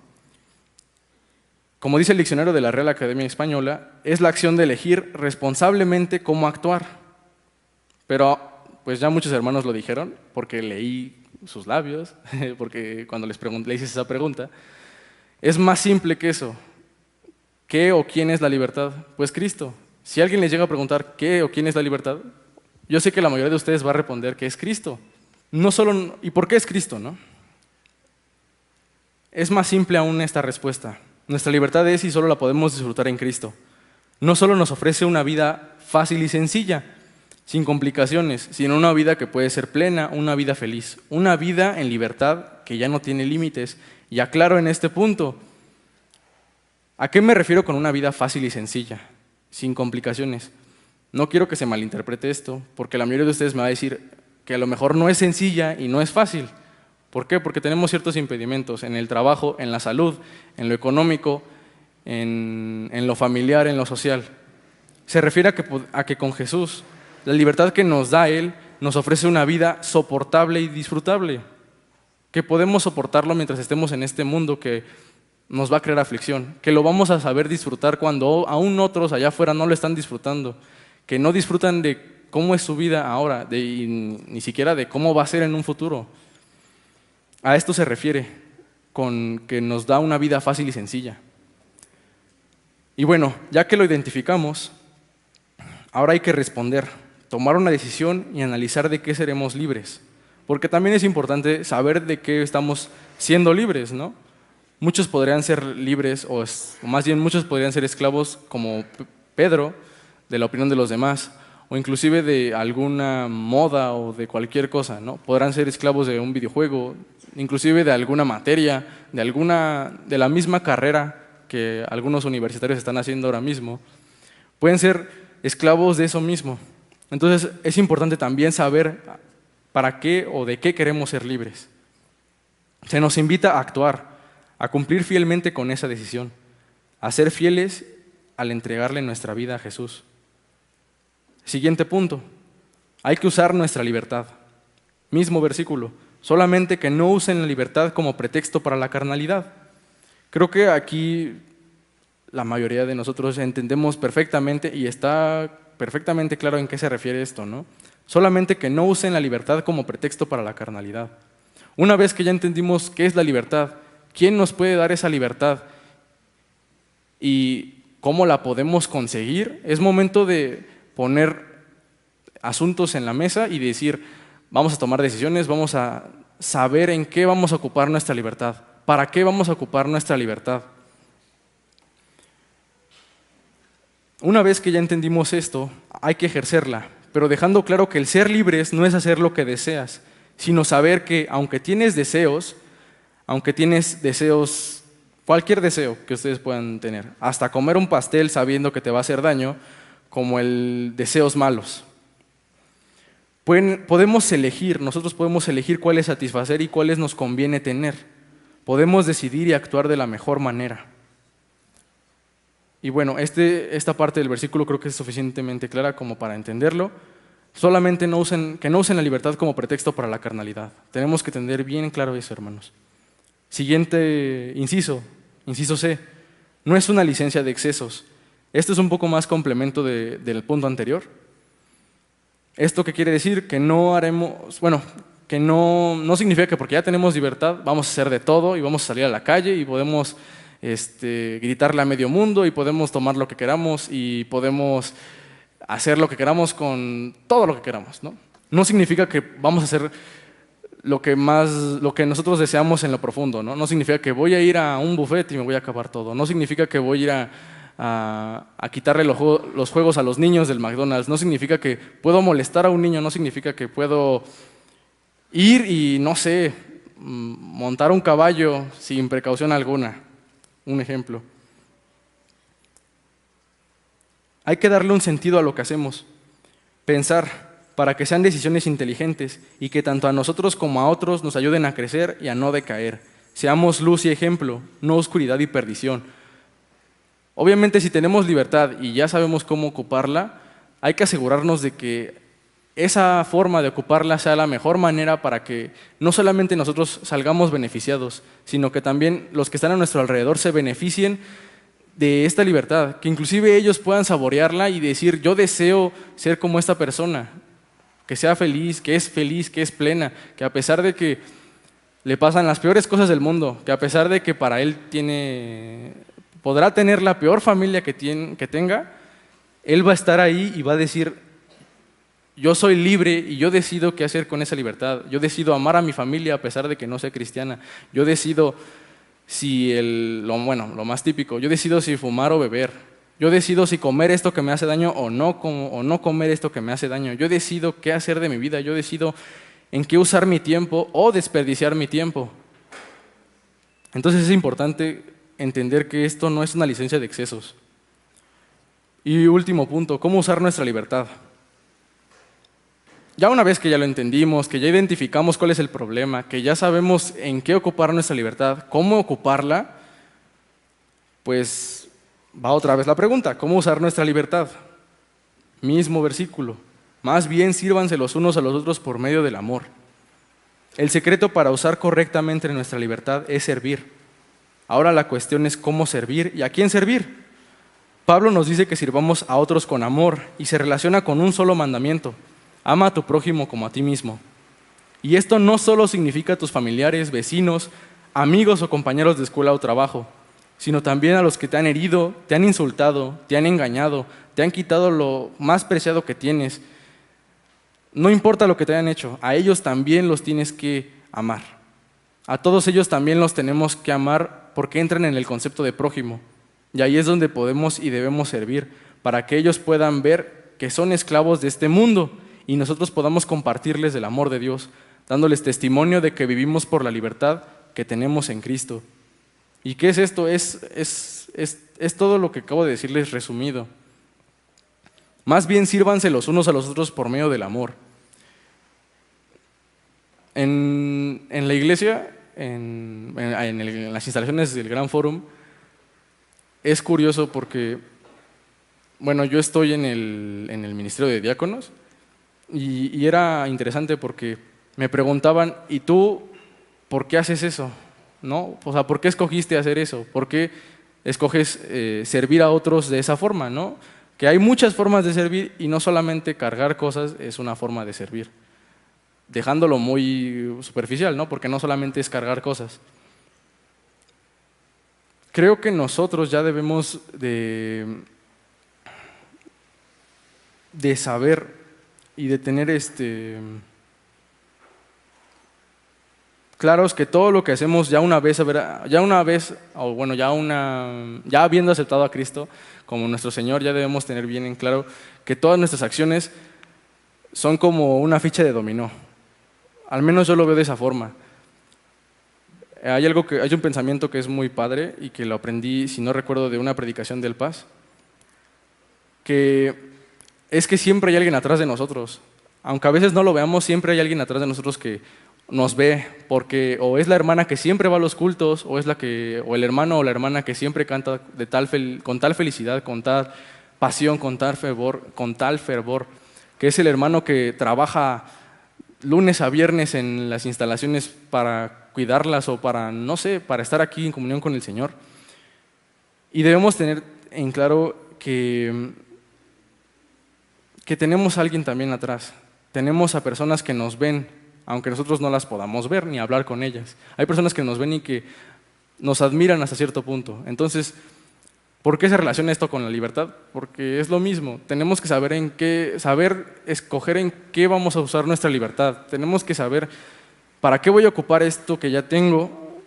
Como dice el diccionario de la Real Academia Española, es la acción de elegir responsablemente cómo actuar. Pero pues ya muchos hermanos lo dijeron, porque leí sus labios, porque cuando le hice esa pregunta, es más simple que eso. ¿Qué o quién es la libertad? Pues Cristo. Si alguien les llega a preguntar qué o quién es la libertad, yo sé que la mayoría de ustedes va a responder que es Cristo. No solo, ¿y por qué es Cristo, no? Es más simple aún esta respuesta. Nuestra libertad es y solo la podemos disfrutar en Cristo. No solo nos ofrece una vida fácil y sencilla, sin complicaciones, sino una vida que puede ser plena, una vida feliz, una vida en libertad que ya no tiene límites. Y aclaro en este punto, ¿A qué me refiero con una vida fácil y sencilla, sin complicaciones? No quiero que se malinterprete esto, porque la mayoría de ustedes me va a decir que a lo mejor no es sencilla y no es fácil. ¿Por qué? Porque tenemos ciertos impedimentos en el trabajo, en la salud, en lo económico, en lo familiar, en lo social. Se refiere a que con Jesús, la libertad que nos da Él nos ofrece una vida soportable y disfrutable, que podemos soportarlo mientras estemos en este mundo que nos va a crear aflicción, que lo vamos a saber disfrutar cuando aún otros allá afuera no lo están disfrutando, que no disfrutan de cómo es su vida ahora, y ni siquiera de cómo va a ser en un futuro. A esto se refiere con que nos da una vida fácil y sencilla. Y bueno, ya que lo identificamos, ahora hay que responder, tomar una decisión y analizar de qué seremos libres. Porque también es importante saber de qué estamos siendo libres, ¿no? Muchos podrían ser libres, o más bien muchos podrían ser esclavos como Pedro, de la opinión de los demás, o inclusive de alguna moda o de cualquier cosa, ¿no? Podrán ser esclavos de un videojuego, inclusive de alguna materia, de la misma carrera que algunos universitarios están haciendo ahora mismo. Pueden ser esclavos de eso mismo. Entonces es importante también saber para qué o de qué queremos ser libres. Se nos invita a actuar, a cumplir fielmente con esa decisión, a ser fieles al entregarle nuestra vida a Jesús. Siguiente punto, hay que usar nuestra libertad. Mismo versículo, solamente que no usen la libertad como pretexto para la carnalidad. Creo que aquí la mayoría de nosotros entendemos perfectamente y está perfectamente claro en qué se refiere esto, ¿no? Solamente que no usen la libertad como pretexto para la carnalidad. Una vez que ya entendimos qué es la libertad, quién nos puede dar esa libertad y cómo la podemos conseguir, es momento de poner asuntos en la mesa y decir, vamos a tomar decisiones, vamos a saber en qué vamos a ocupar nuestra libertad, para qué vamos a ocupar nuestra libertad. Una vez que ya entendimos esto, hay que ejercerla, pero dejando claro que el ser libres no es hacer lo que deseas, sino saber que aunque tienes deseos, cualquier deseo que ustedes puedan tener, hasta comer un pastel sabiendo que te va a hacer daño, como el deseos malos. Nosotros podemos elegir cuáles satisfacer y cuáles nos conviene tener. Podemos decidir y actuar de la mejor manera. Y bueno, esta parte del versículo creo que es suficientemente clara como para entenderlo. Solamente que no usen la libertad como pretexto para la carnalidad. Tenemos que tener bien claro eso, hermanos. Siguiente inciso C. No es una licencia de excesos. Esto es un poco más complemento del punto anterior. ¿Esto qué quiere decir? Que no significa que porque ya tenemos libertad vamos a hacer de todo y vamos a salir a la calle y podemos gritarle a medio mundo y podemos tomar lo que queramos y podemos hacer lo que queramos con todo lo que queramos, ¿no? No significa que vamos a hacer lo que nosotros deseamos en lo profundo, ¿no? No significa que voy a ir a un buffet y me voy a acabar todo. No significa que voy a ir a quitarle los juegos a los niños del McDonald's. No significa que puedo molestar a un niño. No significa que puedo ir y, no sé, montar un caballo sin precaución alguna. Un ejemplo. Hay que darle un sentido a lo que hacemos. Pensar para que sean decisiones inteligentes y que tanto a nosotros como a otros nos ayuden a crecer y a no decaer. Seamos luz y ejemplo, no oscuridad y perdición. Obviamente, si tenemos libertad y ya sabemos cómo ocuparla, hay que asegurarnos de que esa forma de ocuparla sea la mejor manera para que no solamente nosotros salgamos beneficiados, sino que también los que están a nuestro alrededor se beneficien de esta libertad, que inclusive ellos puedan saborearla y decir, yo deseo ser como esta persona, que sea feliz, que es plena, que a pesar de que le pasan las peores cosas del mundo, que a pesar de que para él podrá tener la peor familia que tenga, él va a estar ahí y va a decir, yo soy libre y yo decido qué hacer con esa libertad. Yo decido amar a mi familia a pesar de que no sea cristiana. Yo decido lo más típico, yo decido si fumar o beber. Yo decido si comer esto que me hace daño o no comer esto que me hace daño. Yo decido qué hacer de mi vida. Yo decido en qué usar mi tiempo o desperdiciar mi tiempo. Entonces es importante entender que esto no es una licencia de excesos. Y último punto, ¿cómo usar nuestra libertad? Ya una vez que ya lo entendimos, que ya identificamos cuál es el problema, que ya sabemos en qué ocupar nuestra libertad, cómo ocuparla, pues va otra vez la pregunta, ¿cómo usar nuestra libertad? Mismo versículo, más bien sírvanse los unos a los otros por medio del amor. El secreto para usar correctamente nuestra libertad es servir. Ahora la cuestión es cómo servir y a quién servir. Pablo nos dice que sirvamos a otros con amor y se relaciona con un solo mandamiento: ama a tu prójimo como a ti mismo. Y esto no solo significa a tus familiares, vecinos, amigos o compañeros de escuela o trabajo, sino también a los que te han herido, te han insultado, te han engañado, te han quitado lo más preciado que tienes. No importa lo que te hayan hecho, a ellos también los tienes que amar. A todos ellos también los tenemos que amar porque entran en el concepto de prójimo. Y ahí es donde podemos y debemos servir, para que ellos puedan ver que son esclavos de este mundo y nosotros podamos compartirles el amor de Dios, dándoles testimonio de que vivimos por la libertad que tenemos en Cristo. ¿Y qué es esto? Es todo lo que acabo de decirles resumido. Más bien sírvanse los unos a los otros por medio del amor. En la iglesia, en las instalaciones del Gran Fórum, es curioso porque, bueno, yo estoy en el Ministerio de Diáconos y era interesante porque me preguntaban, ¿y tú por qué haces eso? ¿No? O sea, ¿por qué escogiste hacer eso? ¿Por qué escoges servir a otros de esa forma? ¿No? Que hay muchas formas de servir y no solamente cargar cosas es una forma de servir, dejándolo muy superficial, ¿no? Porque no solamente es cargar cosas. Creo que nosotros ya debemos de saber y de tener claros que todo lo que hacemos ya habiendo aceptado a Cristo como nuestro Señor, ya debemos tener bien en claro que todas nuestras acciones son como una ficha de dominó. Al menos yo lo veo de esa forma. Hay un pensamiento que es muy padre y que lo aprendí, si no recuerdo, de una predicación del Paz, que es que siempre hay alguien atrás de nosotros. Aunque a veces no lo veamos, siempre hay alguien atrás de nosotros que nos ve, porque o es la hermana que siempre va a los cultos, o el hermano o la hermana que siempre canta con tal felicidad, con tal pasión, con tal fervor, que es el hermano que trabaja lunes a viernes en las instalaciones para cuidarlas o para, no sé, para estar aquí en comunión con el Señor. Y debemos tener en claro que tenemos a alguien también atrás. Tenemos a personas que nos ven, aunque nosotros no las podamos ver ni hablar con ellas. Hay personas que nos ven y que nos admiran hasta cierto punto. Entonces, ¿por qué se relaciona esto con la libertad? Porque es lo mismo. Tenemos que saber escoger en qué vamos a usar nuestra libertad. Tenemos que saber para qué voy a ocupar esto que ya tengo,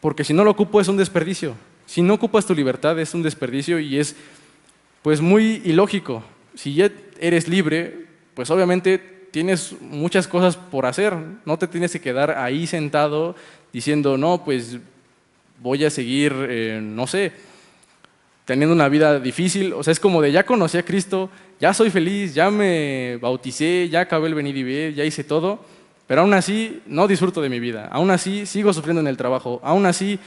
porque si no lo ocupo es un desperdicio. Si no ocupas tu libertad es un desperdicio y es pues muy ilógico. Si ya eres libre, pues obviamente tienes muchas cosas por hacer. No te tienes que quedar ahí sentado diciendo, no, pues voy a seguir, no sé, teniendo una vida difícil. O sea, es como de ya conocí a Cristo, ya soy feliz, ya me bauticé, ya acabé el venir y ver, ya hice todo, pero aún así no disfruto de mi vida, aún así sigo sufriendo en el trabajo, aún así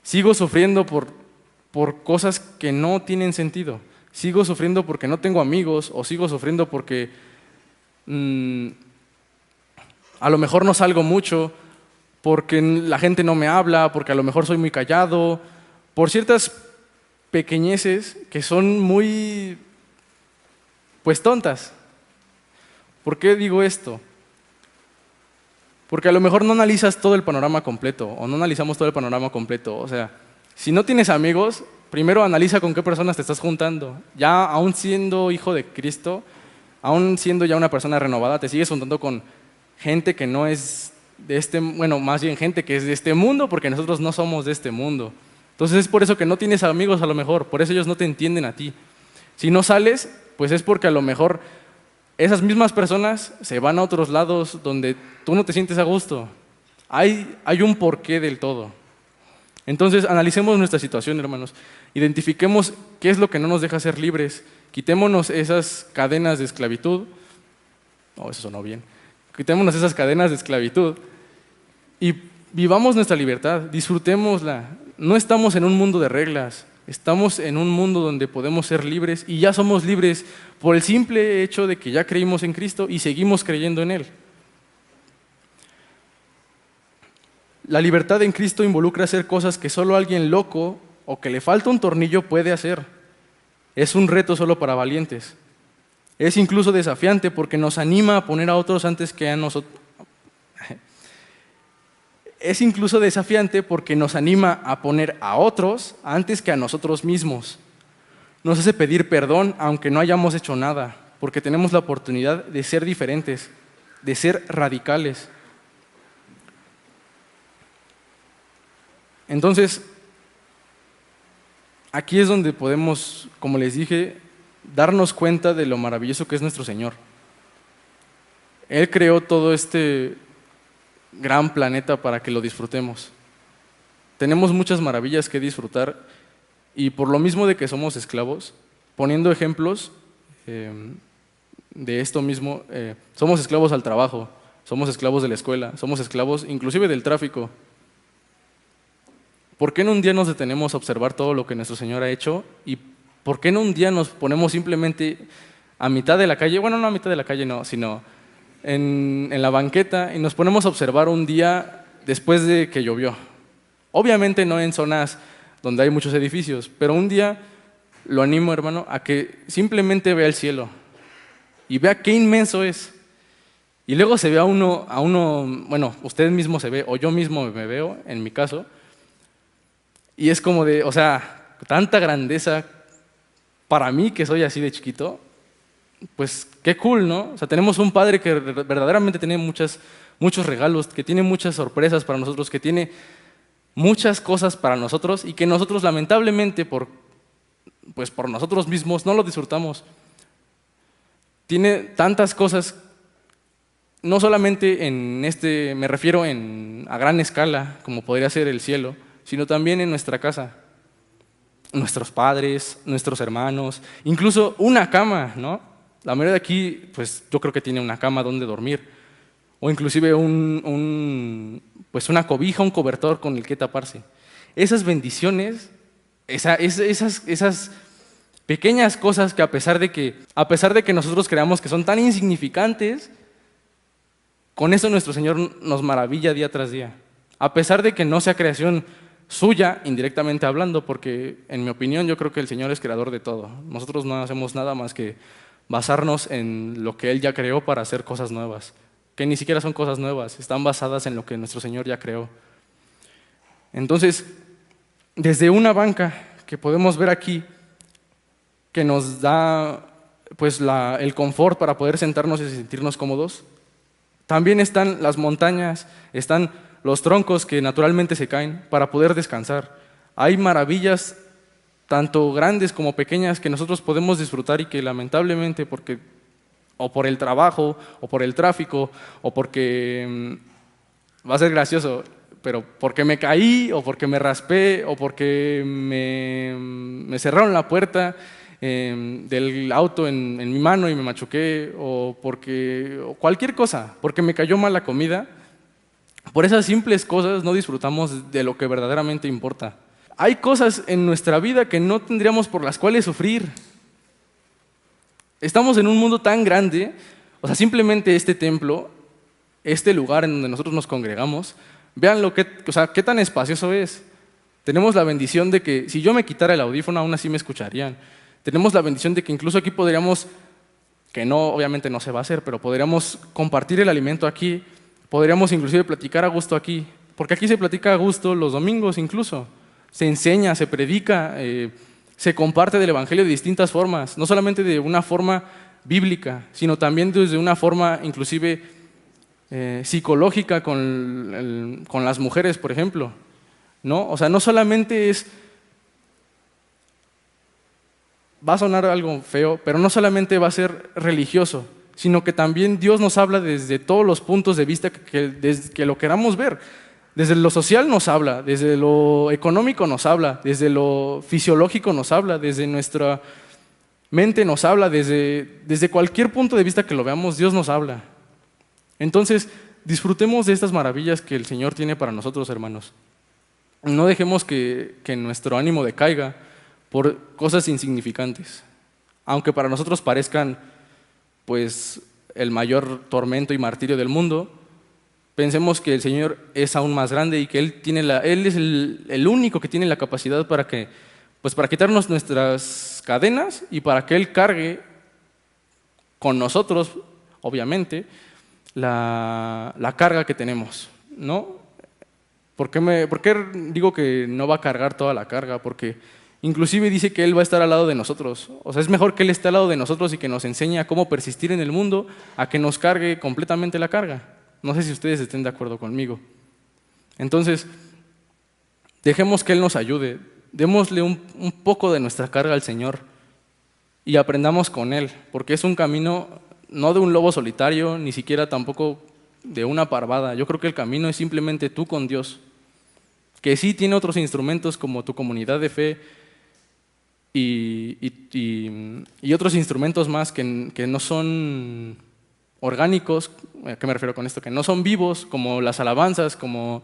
sigo sufriendo por cosas que no tienen sentido, sigo sufriendo porque no tengo amigos o sigo sufriendo porque a lo mejor no salgo mucho, porque la gente no me habla, porque a lo mejor soy muy callado, por ciertas pequeñeces que son muy, pues tontas. ¿Por qué digo esto? Porque a lo mejor no analizas todo el panorama completo, o no analizamos todo el panorama completo. O sea, si no tienes amigos, primero analiza con qué personas te estás juntando. Ya aún siendo hijo de Cristo, aún siendo ya una persona renovada, te sigues juntando con gente que no es más bien gente que es de este mundo, porque nosotros no somos de este mundo. Entonces es por eso que no tienes amigos a lo mejor, por eso ellos no te entienden a ti. Si no sales, pues es porque a lo mejor esas mismas personas se van a otros lados donde tú no te sientes a gusto. Hay un porqué del todo. Entonces, analicemos nuestra situación, hermanos. Identifiquemos qué es lo que no nos deja ser libres. Quitémonos esas cadenas de esclavitud. Oh, eso sonó bien. Quitémonos esas cadenas de esclavitud y vivamos nuestra libertad, disfrutémosla. No estamos en un mundo de reglas, estamos en un mundo donde podemos ser libres y ya somos libres por el simple hecho de que ya creímos en Cristo y seguimos creyendo en Él. La libertad en Cristo involucra hacer cosas que solo alguien loco o que le falta un tornillo puede hacer. Es un reto solo para valientes. Es incluso desafiante porque nos anima a poner a otros antes que a nosotros. Es incluso desafiante porque nos anima a poner a otros antes que a nosotros mismos. Nos hace pedir perdón aunque no hayamos hecho nada, porque tenemos la oportunidad de ser diferentes, de ser radicales. Entonces, aquí es donde podemos, como les dije, darnos cuenta de lo maravilloso que es nuestro Señor. Él creó todo este gran planeta para que lo disfrutemos. Tenemos muchas maravillas que disfrutar y por lo mismo de que somos esclavos, poniendo ejemplos de esto mismo, somos esclavos al trabajo, somos esclavos de la escuela, somos esclavos inclusive del tráfico. ¿Por qué no un día nos detenemos a observar todo lo que nuestro Señor ha hecho? ¿Y por qué no un día nos ponemos simplemente a mitad de la calle? Bueno, no a mitad de la calle, no, sino en la banqueta y nos ponemos a observar un día después de que llovió. Obviamente no en zonas donde hay muchos edificios, pero un día lo animo, hermano, a que simplemente vea el cielo y vea qué inmenso es. Y luego se ve a uno, bueno, usted mismo se ve, o yo mismo me veo, en mi caso, y es como de, o sea, tanta grandeza para mí que soy así de chiquito, pues qué cool, ¿no? O sea, tenemos un Padre que verdaderamente tiene muchos regalos, que tiene muchas sorpresas para nosotros, que tiene muchas cosas para nosotros y que nosotros lamentablemente por nosotros mismos no lo disfrutamos. Tiene tantas cosas, no solamente me refiero a gran escala, como podría ser el cielo, sino también en nuestra casa. Nuestros padres, nuestros hermanos, incluso una cama, ¿no? La mayoría de aquí, pues yo creo que tiene una cama donde dormir, o inclusive una cobija, un cobertor con el que taparse. Esas bendiciones, esas pequeñas cosas que a pesar de que nosotros creamos que son tan insignificantes, con eso nuestro Señor nos maravilla día tras día. A pesar de que no sea creación suya, indirectamente hablando, porque en mi opinión yo creo que el Señor es creador de todo. Nosotros no hacemos nada más que basarnos en lo que Él ya creó para hacer cosas nuevas, que ni siquiera son cosas nuevas, están basadas en lo que nuestro Señor ya creó. Entonces, desde una banca que podemos ver aquí, que nos da pues el confort para poder sentarnos y sentirnos cómodos, también están las montañas, están los troncos que naturalmente se caen para poder descansar. Hay maravillas tanto grandes como pequeñas que nosotros podemos disfrutar y que lamentablemente o por el trabajo, o por el tráfico, o porque va a ser gracioso, pero porque me caí, o porque me raspé, o porque me cerraron la puerta del auto en mi mano y me machuqué, o cualquier cosa, porque me cayó mal la comida. Por esas simples cosas no disfrutamos de lo que verdaderamente importa. Hay cosas en nuestra vida que no tendríamos por las cuales sufrir. Estamos en un mundo tan grande, o sea, simplemente este templo, este lugar en donde nosotros nos congregamos, vean qué tan espacioso es. Tenemos la bendición de que si yo me quitara el audífono, aún así me escucharían. Tenemos la bendición de que incluso aquí podríamos, que no, obviamente no se va a hacer, pero podríamos compartir el alimento aquí, podríamos inclusive platicar a gusto aquí, porque aquí se platica a gusto los domingos incluso. Se enseña, se predica, se comparte del Evangelio de distintas formas, no solamente de una forma bíblica, sino también desde una forma inclusive psicológica con las mujeres, por ejemplo, ¿no? O sea, no solamente va a sonar algo feo, pero no solamente va a ser religioso, sino que también Dios nos habla desde todos los puntos de vista que lo queramos ver. Desde lo social nos habla, desde lo económico nos habla, desde lo fisiológico nos habla, desde nuestra mente nos habla, desde cualquier punto de vista que lo veamos, Dios nos habla. Entonces, disfrutemos de estas maravillas que el Señor tiene para nosotros, hermanos. No dejemos que nuestro ánimo decaiga por cosas insignificantes, aunque para nosotros parezcan pues el mayor tormento y martirio del mundo. Pensemos que el Señor es aún más grande y que Él es el único que tiene la capacidad para quitarnos nuestras cadenas y para que Él cargue con nosotros, obviamente, la carga que tenemos, ¿no? ¿Por qué digo que no va a cargar toda la carga? Porque inclusive dice que Él va a estar al lado de nosotros. O sea, es mejor que Él esté al lado de nosotros y que nos enseñe a cómo persistir en el mundo a que nos cargue completamente la carga. No sé si ustedes estén de acuerdo conmigo. Entonces, dejemos que Él nos ayude, démosle un poco de nuestra carga al Señor y aprendamos con Él, porque es un camino no de un lobo solitario, ni siquiera tampoco de una parvada. Yo creo que el camino es simplemente tú con Dios, que sí tiene otros instrumentos como tu comunidad de fe y otros instrumentos más que no son orgánicos. ¿A qué me refiero con esto? Que no son vivos, como las alabanzas, como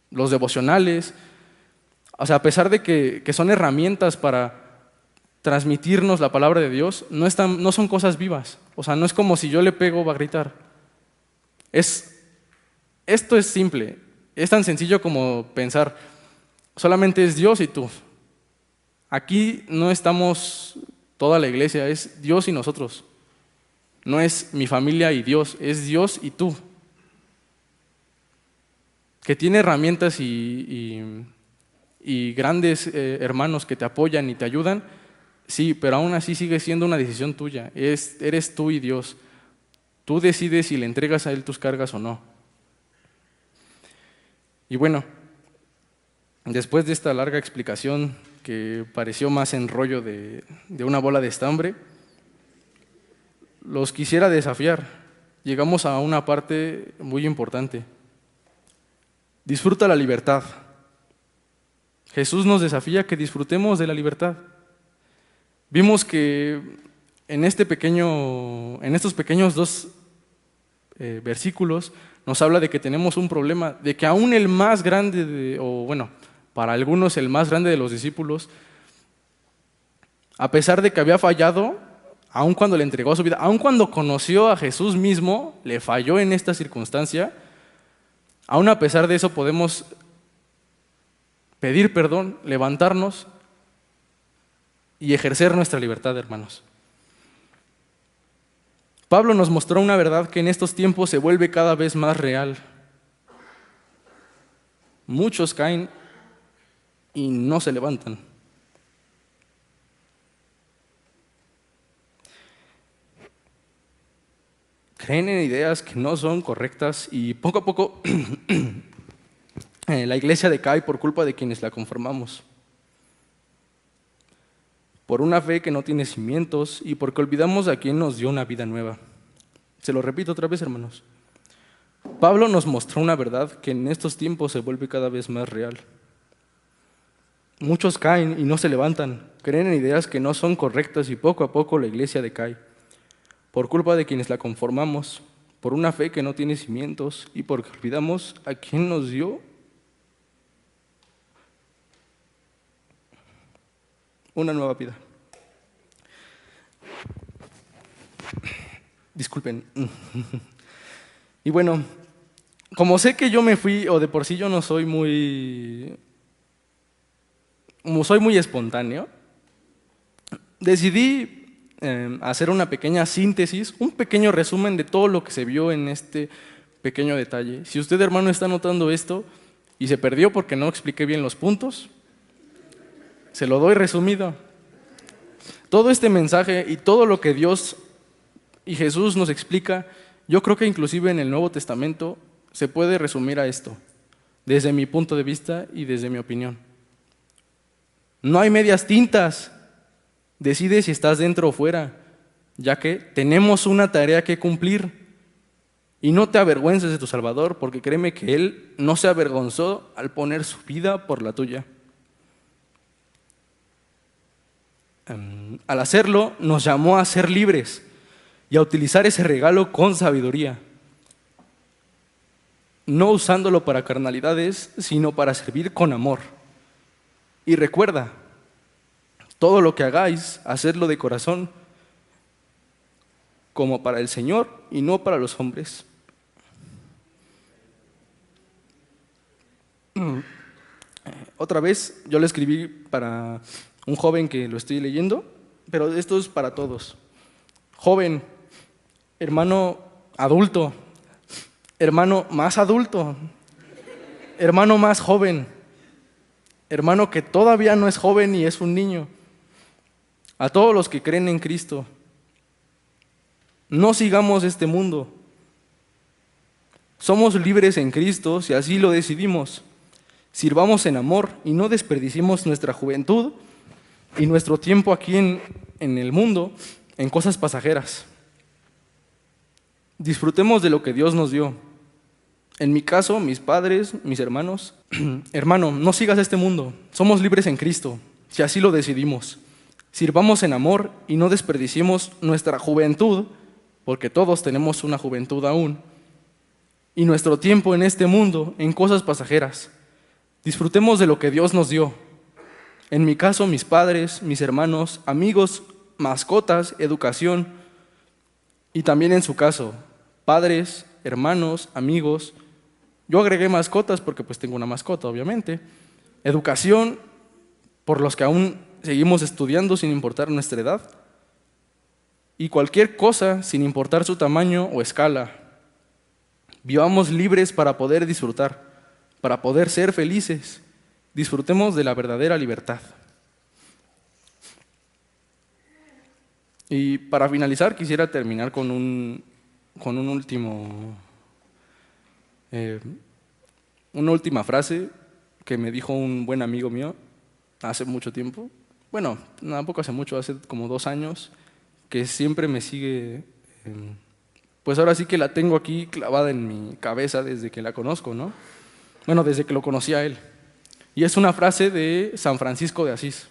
los devocionales. O sea, a pesar de que son herramientas para transmitirnos la palabra de Dios, no son cosas vivas. O sea, no es como si yo le pego, va a gritar. Esto es simple, es tan sencillo como pensar, solamente es Dios y tú. Aquí no estamos toda la iglesia, es Dios y nosotros. No es mi familia y Dios, es Dios y tú. Que tiene herramientas y grandes hermanos que te apoyan y te ayudan, sí, pero aún así sigue siendo una decisión tuya. Eres tú y Dios. Tú decides si le entregas a Él tus cargas o no. Y bueno, después de esta larga explicación que pareció más enrollo de una bola de estambre, los quisiera desafiar. Llegamos a una parte muy importante. Disfruta la libertad. Jesús nos desafía que disfrutemos de la libertad. Vimos que en estos pequeños dos versículos nos habla de que tenemos un problema, de que aún el más grande, para algunos el más grande de los discípulos, a pesar de que había fallado, aun cuando le entregó su vida, aun cuando conoció a Jesús mismo, le falló en esta circunstancia, aun a pesar de eso podemos pedir perdón, levantarnos y ejercer nuestra libertad, hermanos. Pablo nos mostró una verdad que en estos tiempos se vuelve cada vez más real. Muchos caen y no se levantan. Creen en ideas que no son correctas y poco a poco la iglesia decae por culpa de quienes la conformamos. Por una fe que no tiene cimientos y porque olvidamos a quien nos dio una vida nueva. Se lo repito otra vez, hermanos. Pablo nos mostró una verdad que en estos tiempos se vuelve cada vez más real. Muchos caen y no se levantan, creen en ideas que no son correctas y poco a poco la iglesia decae. Por culpa de quienes la conformamos, por una fe que no tiene cimientos y porque olvidamos a quien nos dio una nueva vida. Disculpen. Y bueno, como sé que yo me fui, o de por sí yo no soy soy muy espontáneo, decidí hacer una pequeña síntesis, un pequeño resumen de todo lo que se vio en este pequeño detalle. Si usted, hermano, está notando esto y se perdió porque no expliqué bien los puntos, se lo doy resumido. Todo este mensaje y todo lo que Dios y Jesús nos explica, yo creo que inclusive en el Nuevo Testamento se puede resumir a esto, desde mi punto de vista y desde mi opinión. No hay medias tintas. Decide si estás dentro o fuera, ya que tenemos una tarea que cumplir. Y no te avergüences de tu Salvador, porque créeme que Él no se avergonzó al poner su vida por la tuya. Al hacerlo, nos llamó a ser libres y a utilizar ese regalo con sabiduría, no usándolo para carnalidades, sino para servir con amor. Y recuerda, todo lo que hagáis, hacedlo de corazón, como para el Señor y no para los hombres. Otra vez, yo le escribí para un joven que lo estoy leyendo, pero esto es para todos. Joven, hermano adulto, hermano más adulto, hermano más joven, hermano que todavía no es joven y es un niño. A todos los que creen en Cristo, no sigamos este mundo. Somos libres en Cristo si así lo decidimos. Sirvamos en amor y no desperdiciemos nuestra juventud y nuestro tiempo aquí en el mundo en cosas pasajeras. Disfrutemos de lo que Dios nos dio. En mi caso, mis padres, mis hermanos. Hermano, no sigas este mundo. Somos libres en Cristo si así lo decidimos. Sirvamos en amor y no desperdiciemos nuestra juventud, porque todos tenemos una juventud aún, y nuestro tiempo en este mundo en cosas pasajeras. Disfrutemos de lo que Dios nos dio. En mi caso, mis padres, mis hermanos, amigos, mascotas, educación, y también en su caso, padres, hermanos, amigos. Yo agregué mascotas porque pues tengo una mascota, obviamente. Educación, por los que aún seguimos estudiando sin importar nuestra edad. Y cualquier cosa sin importar su tamaño o escala. Vivamos libres para poder disfrutar, para poder ser felices. Disfrutemos de la verdadera libertad. Y para finalizar, quisiera terminar con una última frase que me dijo un buen amigo mío hace mucho tiempo. Bueno, tampoco hace mucho, hace como 2 años, que siempre me sigue, pues ahora sí que la tengo aquí clavada en mi cabeza desde que la conozco, ¿no? Bueno, desde que lo conocí a él. Y es una frase de San Francisco de Asís.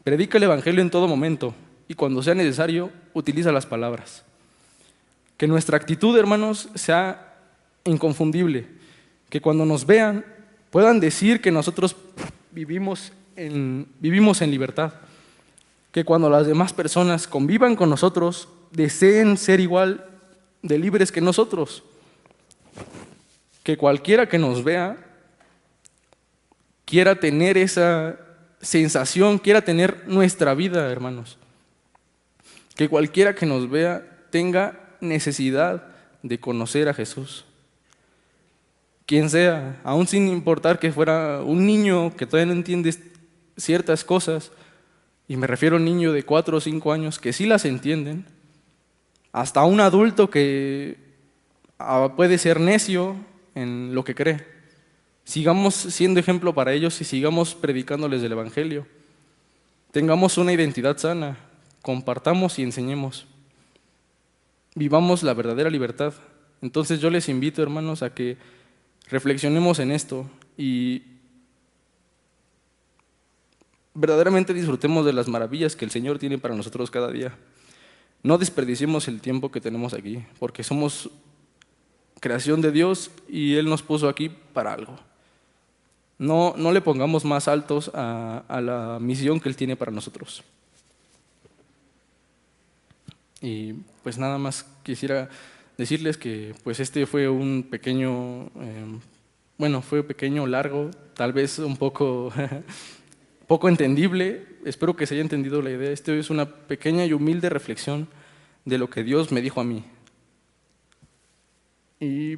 Predica el Evangelio en todo momento y cuando sea necesario, utiliza las palabras. Que nuestra actitud, hermanos, sea inconfundible. Que cuando nos vean puedan decir que nosotros vivimos en libertad. Que cuando las demás personas convivan con nosotros, deseen ser igual de libres que nosotros. Que cualquiera que nos vea quiera tener esa sensación, quiera tener nuestra vida, hermanos. Que cualquiera que nos vea tenga necesidad de conocer a Jesús. Quien sea, aún sin importar que fuera un niño que todavía no entiende ciertas cosas, y me refiero a un niño de 4 o 5 años que sí las entienden, hasta un adulto que puede ser necio en lo que cree. Sigamos siendo ejemplo para ellos y sigamos predicándoles del Evangelio. Tengamos una identidad sana, compartamos y enseñemos. Vivamos la verdadera libertad. Entonces yo les invito, hermanos, a que reflexionemos en esto y verdaderamente disfrutemos de las maravillas que el Señor tiene para nosotros cada día. No desperdiciemos el tiempo que tenemos aquí, porque somos creación de Dios y Él nos puso aquí para algo. No le pongamos más altos a la misión que Él tiene para nosotros. Y pues nada más quisiera decirles que pues este fue un pequeño, fue pequeño, largo, tal vez un poco, poco entendible. Espero que se haya entendido la idea. Esto es una pequeña y humilde reflexión de lo que Dios me dijo a mí. Y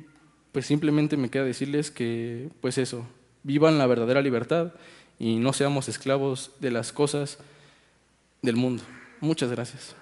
pues simplemente me queda decirles que, pues eso, vivan la verdadera libertad y no seamos esclavos de las cosas del mundo. Muchas gracias.